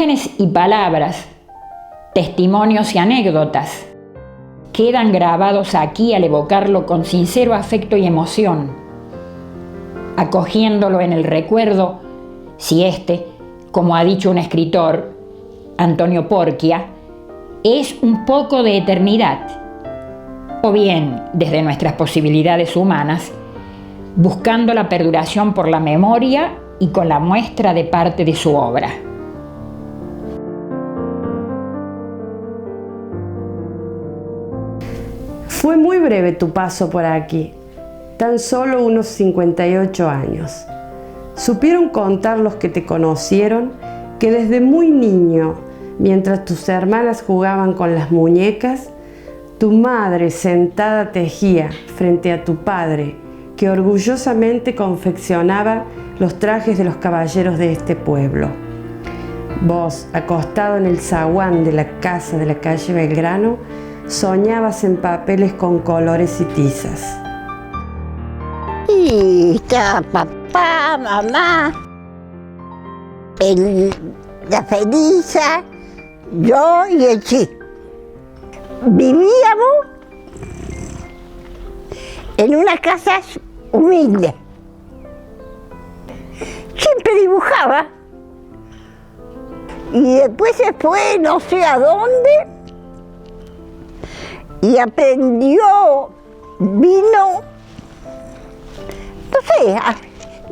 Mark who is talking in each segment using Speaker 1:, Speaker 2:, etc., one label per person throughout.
Speaker 1: Imágenes y palabras, testimonios y anécdotas quedan grabados aquí al evocarlo con sincero afecto y emoción, acogiéndolo en el recuerdo, si este, como ha dicho un escritor, Antonio Porquia, es un poco de eternidad, o bien, desde nuestras posibilidades humanas, buscando la perduración por la memoria y con la muestra de parte de su obra.
Speaker 2: Fue muy breve tu paso por aquí, tan solo unos 58 años. Supieron contar los que te conocieron que desde muy niño, mientras tus hermanas jugaban con las muñecas, tu madre sentada tejía frente a tu padre, que orgullosamente confeccionaba los trajes de los caballeros de este pueblo. Vos, acostado en el zaguán de la casa de la calle Belgrano, soñabas en papeles con colores y tizas.
Speaker 3: Y está papá, mamá, la Felisa, yo y el Chi. Vivíamos en una casa humilde. Siempre dibujaba. Y después se fue no sé a dónde y aprendió, vino, no sé,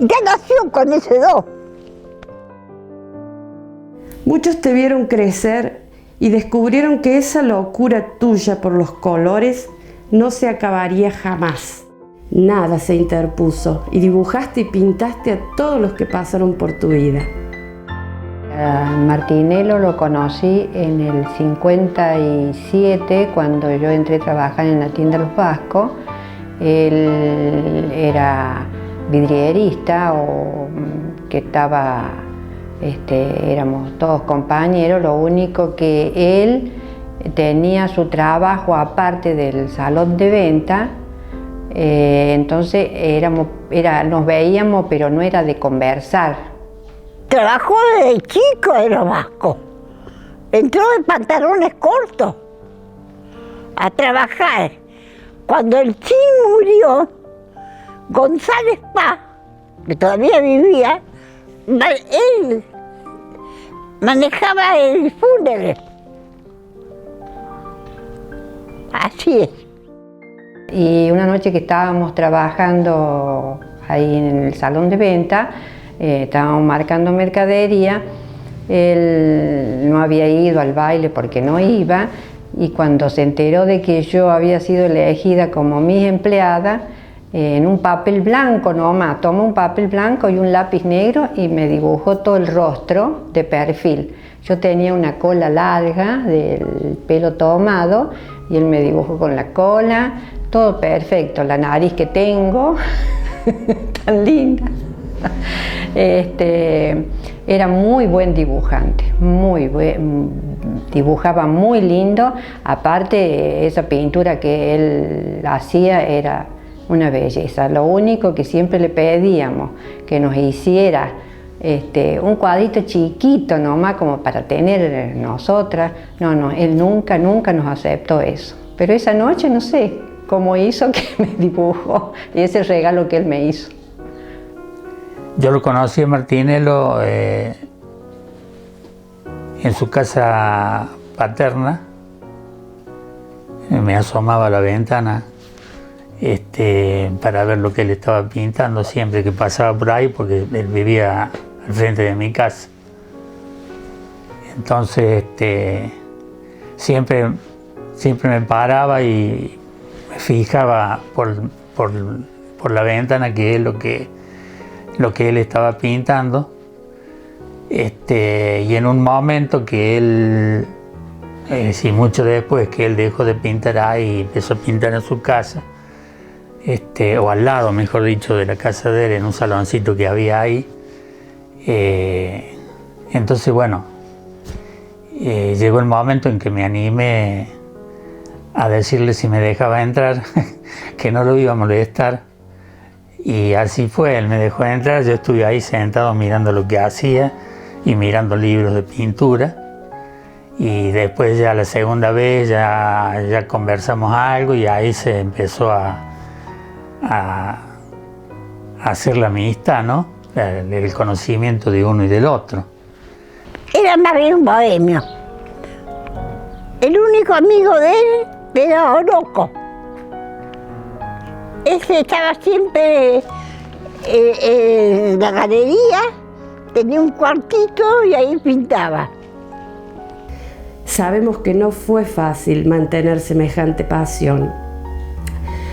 Speaker 3: ya nació con ese don.
Speaker 2: Muchos te vieron crecer y descubrieron que esa locura tuya por los colores no se acabaría jamás. Nada se interpuso y dibujaste y pintaste a todos los que pasaron por tu vida.
Speaker 4: Martinello lo conocí en el 57, cuando yo entré a trabajar en la tienda Los Vascos. Él era vidrierista, que estaba, éramos todos compañeros, lo único que él tenía su trabajo aparte del salón de venta, entonces nos veíamos, pero no era de conversar.
Speaker 3: Trabajó desde chico en Los Vascos. Entró en pantalones cortos a trabajar. Cuando el Chi murió, González Paz, que todavía vivía, él manejaba el fúnebre. Así es.
Speaker 4: Y una noche que estábamos trabajando ahí en el salón de venta, estábamos marcando mercadería, él no había ido al baile porque no iba, y cuando se enteró de que yo había sido elegida como mi empleada, en un papel blanco nomás, tomó un papel blanco y un lápiz negro y me dibujó todo el rostro de perfil. Yo tenía una cola larga, del pelo tomado, y él me dibujó con la cola, todo perfecto, la nariz que tengo, tan linda. Era muy buen dibujante, dibujaba muy lindo. Aparte, esa pintura que él hacía era una belleza. Lo único que siempre le pedíamos que nos hiciera un cuadrito chiquito nomás, como para tener nosotras. No, él nunca nos aceptó eso. Pero esa noche no sé cómo hizo que me dibujó, y ese regalo que él me hizo.
Speaker 5: Yo lo conocí a Martinello en su casa paterna. Me asomaba a la ventana para ver lo que él estaba pintando siempre que pasaba por ahí, porque él vivía al frente de mi casa. Entonces siempre me paraba y me fijaba por la ventana que es lo que él estaba pintando, y en un momento que él, mucho después que él dejó de pintar ahí y empezó a pintar en su casa, o al lado, mejor dicho, de la casa de él, en un saloncito que había ahí, entonces bueno, llegó el momento en que me animé a decirle si me dejaba entrar, que no lo iba a molestar. Y así fue, él me dejó entrar, yo estuve ahí sentado mirando lo que hacía, y mirando libros de pintura. Y después ya la segunda vez ya conversamos algo y ahí se empezó a hacer la amistad, ¿no? El conocimiento de uno y del otro.
Speaker 3: Era más bien un bohemio. El único amigo de él era Oroco. Ese estaba siempre en la galería, tenía un cuartito y ahí pintaba.
Speaker 2: Sabemos que no fue fácil mantener semejante pasión.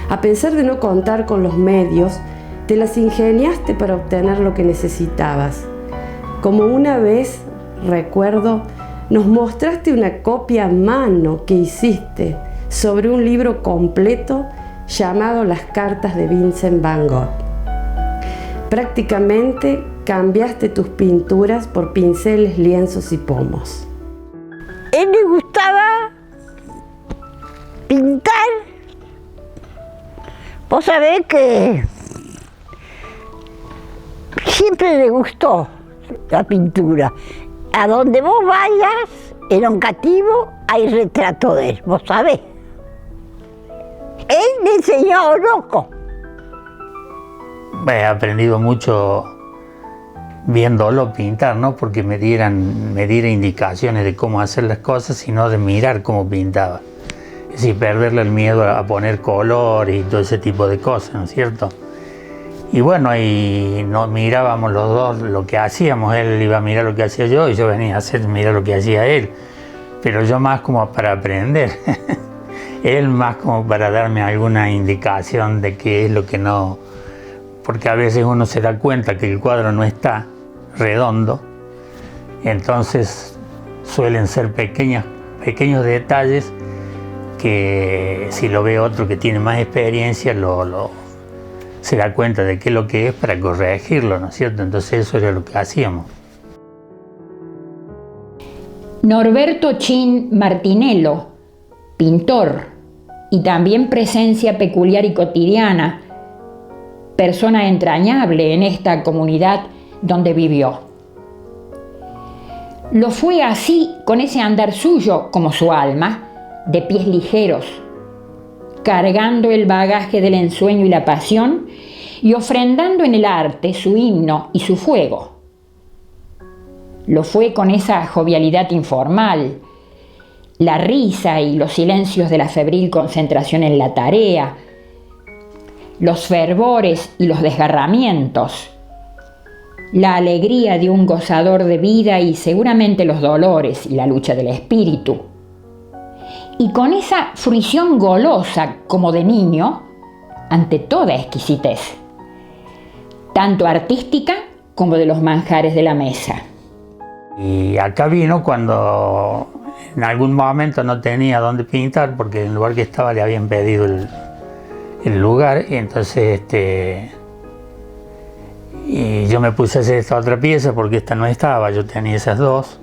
Speaker 2: A pesar de no contar con los medios, te las ingeniaste para obtener lo que necesitabas. Como una vez, recuerdo, nos mostraste una copia a mano que hiciste sobre un libro completo llamado Las cartas de Vincent van Gogh. Prácticamente cambiaste tus pinturas por pinceles, lienzos y pomos.
Speaker 3: A él le gustaba pintar. Vos sabés que siempre le gustó la pintura. A donde vos vayas, en un cativo, hay retrato de él, vos sabés. Él le enseñó a Oroco.
Speaker 5: He aprendido mucho viéndolo pintar, no porque me diera indicaciones de cómo hacer las cosas, sino de mirar cómo pintaba. Es decir, perderle el miedo a poner color y todo ese tipo de cosas, ¿no es cierto? Y bueno, ahí nos mirábamos los dos lo que hacíamos. Él iba a mirar lo que hacía yo y yo venía a mirar lo que hacía él. Pero yo más como para aprender. Él más como para darme alguna indicación de qué es lo que no... Porque a veces uno se da cuenta que el cuadro no está redondo. Entonces suelen ser pequeños detalles que si lo ve otro que tiene más experiencia se da cuenta de qué es lo que es para corregirlo, ¿no es cierto? Entonces eso era lo que hacíamos.
Speaker 1: Norberto Chin Martinello, pintor y también presencia peculiar y cotidiana, persona entrañable en esta comunidad donde vivió. Lo fue así con ese andar suyo como su alma, de pies ligeros, cargando el bagaje del ensueño y la pasión y ofrendando en el arte su himno y su fuego. Lo fue con esa jovialidad informal, la risa y los silencios de la febril concentración en la tarea, los fervores y los desgarramientos, la alegría de un gozador de vida y seguramente los dolores y la lucha del espíritu. Y con esa fruición golosa como de niño, ante toda exquisitez, tanto artística como de los manjares de la mesa.
Speaker 5: Y acá vino cuando en algún momento no tenía dónde pintar, porque en el lugar que estaba le habían pedido el lugar, y entonces y yo me puse a hacer esta otra pieza porque esta no estaba, yo tenía esas dos.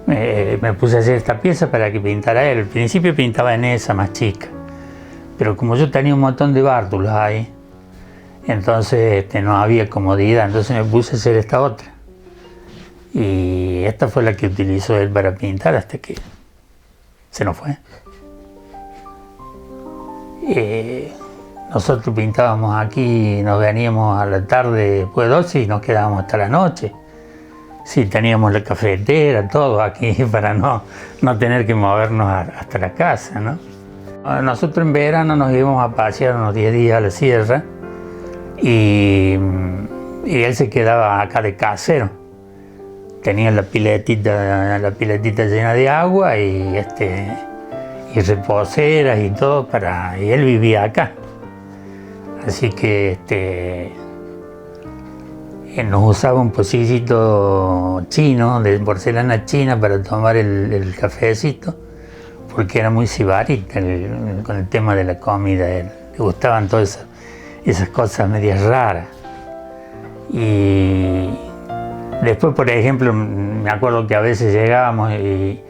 Speaker 5: Me puse a hacer esta pieza para que pintara él. Al principio pintaba en esa más chica, pero como yo tenía un montón de bártulos ahí, entonces no había comodidad, entonces me puse a hacer esta otra. Y esta fue la que utilizó él para pintar hasta que se nos fue. Nosotros pintábamos aquí, nos veníamos a la tarde después de 12 y nos quedábamos hasta la noche. Sí, teníamos la cafetera, todo aquí para no tener que movernos hasta la casa, ¿no? Nosotros en verano nos íbamos a pasear unos 10 días a la sierra y él se quedaba acá de casero. Tenía la piletita llena de agua y reposeras y todo y él vivía acá. Así que nos usaba un pocillito chino, de porcelana china, para tomar el cafecito, porque era muy sibarita con el tema de la comida. Le gustaban todas esas cosas medias raras. Y después, por ejemplo, me acuerdo que a veces llegábamos y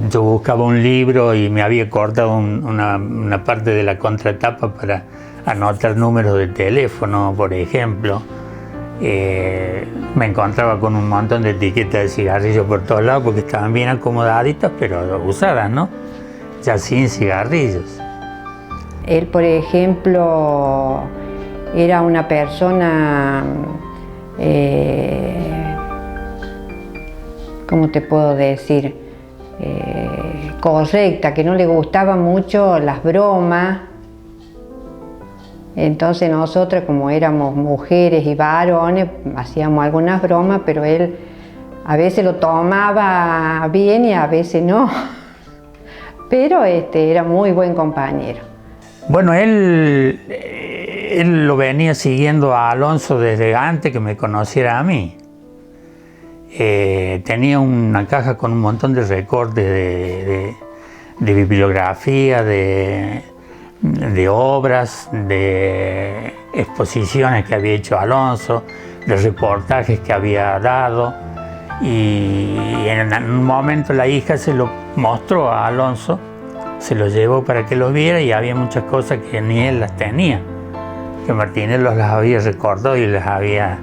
Speaker 5: yo buscaba un libro y me había cortado una parte de la contratapa para anotar números de teléfono, por ejemplo. me encontraba con un montón de etiquetas de cigarrillos por todos lados porque estaban bien acomodaditas, pero usadas, ¿no? Ya sin cigarrillos.
Speaker 4: Él, por ejemplo, era una persona, ¿cómo te puedo decir? Correcta, que no le gustaban mucho las bromas. Entonces nosotros, como éramos mujeres y varones, hacíamos algunas bromas, pero él a veces lo tomaba bien y a veces no. Pero era muy buen compañero.
Speaker 5: Bueno, él lo venía siguiendo a Alonso desde antes que me conociera a mí. Tenía una caja con un montón de recortes de bibliografía, de obras, de exposiciones que había hecho Alonso, de reportajes que había dado, y en un momento la hija se lo mostró a Alonso, se lo llevó para que lo viera, y había muchas cosas que ni él las tenía, que Martinello las había recordado y las había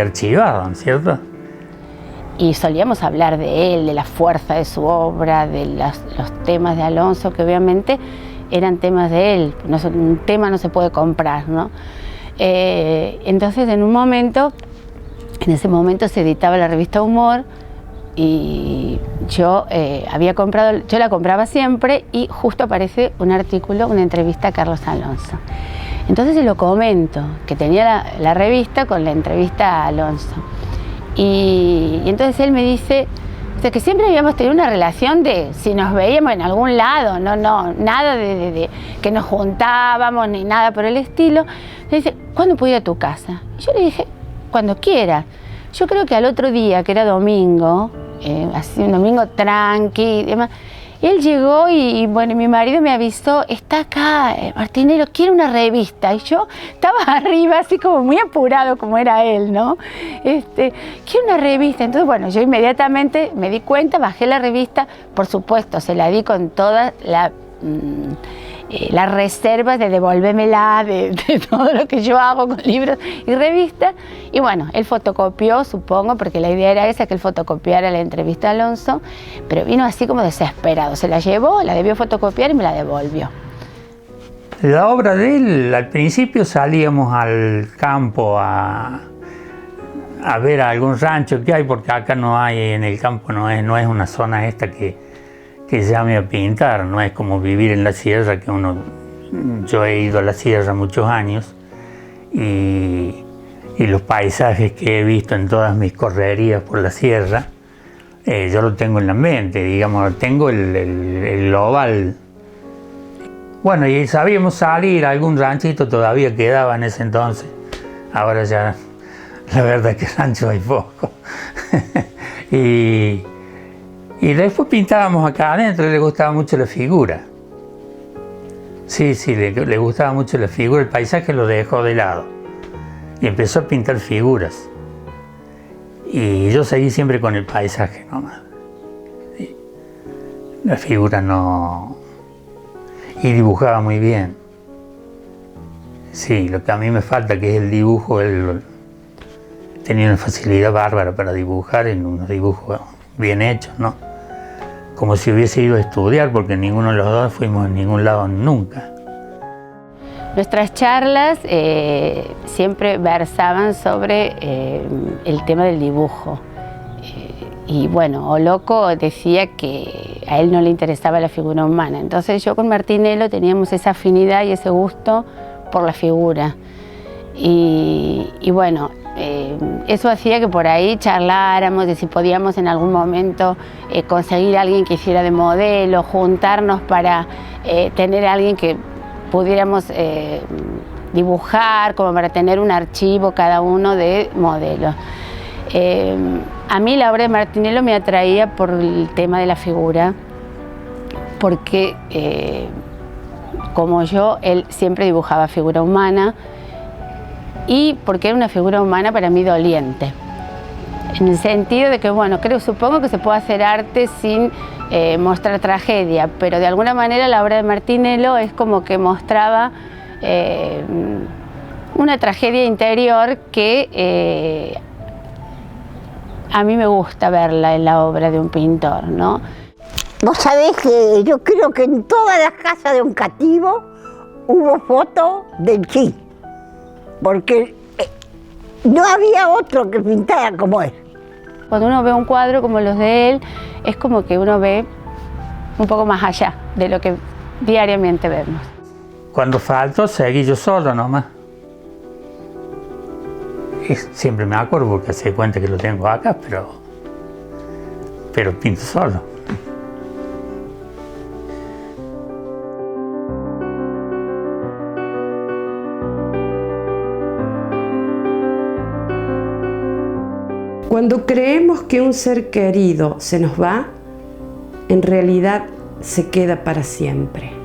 Speaker 5: archivado, ¿no es cierto?
Speaker 6: Y solíamos hablar de él, de la fuerza de su obra, de los temas de Alonso, que obviamente eran temas de él, un tema no se puede comprar, ¿no? Entonces en ese momento se editaba la revista Humor, y yo la compraba siempre, y justo aparece un artículo, una entrevista a Carlos Alonso. Entonces se lo comento, que tenía la revista con la entrevista a Alonso. Y entonces él me dice, o sea, que siempre habíamos tenido una relación de si nos veíamos en algún lado, no, nada de que nos juntábamos ni nada por el estilo. Me dice, ¿cuándo puedo ir a tu casa? Y yo le dije, cuando quieras. Yo creo que al otro día, que era domingo, así un domingo tranqui y demás, él llegó y bueno, mi marido me avisó, está acá, Martinello, quiere una revista. Y yo estaba arriba, así como muy apurado como era él, ¿no? Quiere una revista. Entonces, bueno, yo inmediatamente me di cuenta, bajé la revista, por supuesto, se la di con toda las reservas de devolvémela, de todo lo que yo hago con libros y revistas. Y bueno, él fotocopió, supongo, porque la idea era esa, que él fotocopiara la entrevista a Alonso, pero vino así como desesperado. Se la llevó, la debió fotocopiar y me la devolvió.
Speaker 5: La obra de él, al principio salíamos al campo a ver algún rancho que hay, porque acá no hay, en el campo no es una zona esta que llame a pintar, no es como vivir en la sierra, yo he ido a la sierra muchos años, y los paisajes que he visto en todas mis correrías por la sierra, yo lo tengo en la mente, digamos, tengo el global. Bueno, y sabíamos salir a algún ranchito, todavía quedaba en ese entonces, ahora ya la verdad es que rancho hay poco. Y después pintábamos acá adentro, le gustaba mucho la figura. Sí, le gustaba mucho la figura, el paisaje lo dejó de lado. Y empezó a pintar figuras. Y yo seguí siempre con el paisaje nomás. Sí. La figura no... Y dibujaba muy bien. Sí, lo que a mí me falta, que es el dibujo, él tenía una facilidad bárbara para dibujar, en unos dibujos bien hechos, ¿no? Como si hubiese ido a estudiar, porque ninguno de los dos fuimos a ningún lado nunca.
Speaker 6: Nuestras charlas siempre versaban sobre el tema del dibujo. Y bueno, Oloco decía que a él no le interesaba la figura humana. Entonces yo con Martinello teníamos esa afinidad y ese gusto por la figura. Y bueno, eso hacía que por ahí charláramos de si podíamos en algún momento conseguir a alguien que hiciera de modelo, juntarnos para tener a alguien que pudiéramos dibujar, como para tener un archivo cada uno de modelos. A mí la obra de Martinello me atraía por el tema de la figura, porque como yo, él siempre dibujaba figura humana, y porque era una figura humana para mí doliente, en el sentido de que, bueno, supongo que se puede hacer arte sin mostrar tragedia, pero de alguna manera la obra de Martinello es como que mostraba una tragedia interior que a mí me gusta verla en la obra de un pintor, ¿no?
Speaker 3: Vos sabés que yo creo que en todas las casas de un cativo hubo fotos del Chi, porque no había otro que pintara como él.
Speaker 6: Cuando uno ve un cuadro como los de él, es como que uno ve un poco más allá de lo que diariamente vemos.
Speaker 5: Cuando falto, seguí yo solo nomás. Y siempre me acuerdo porque se cuenta que lo tengo acá, pero pinto solo.
Speaker 2: Cuando creemos que un ser querido se nos va, en realidad se queda para siempre.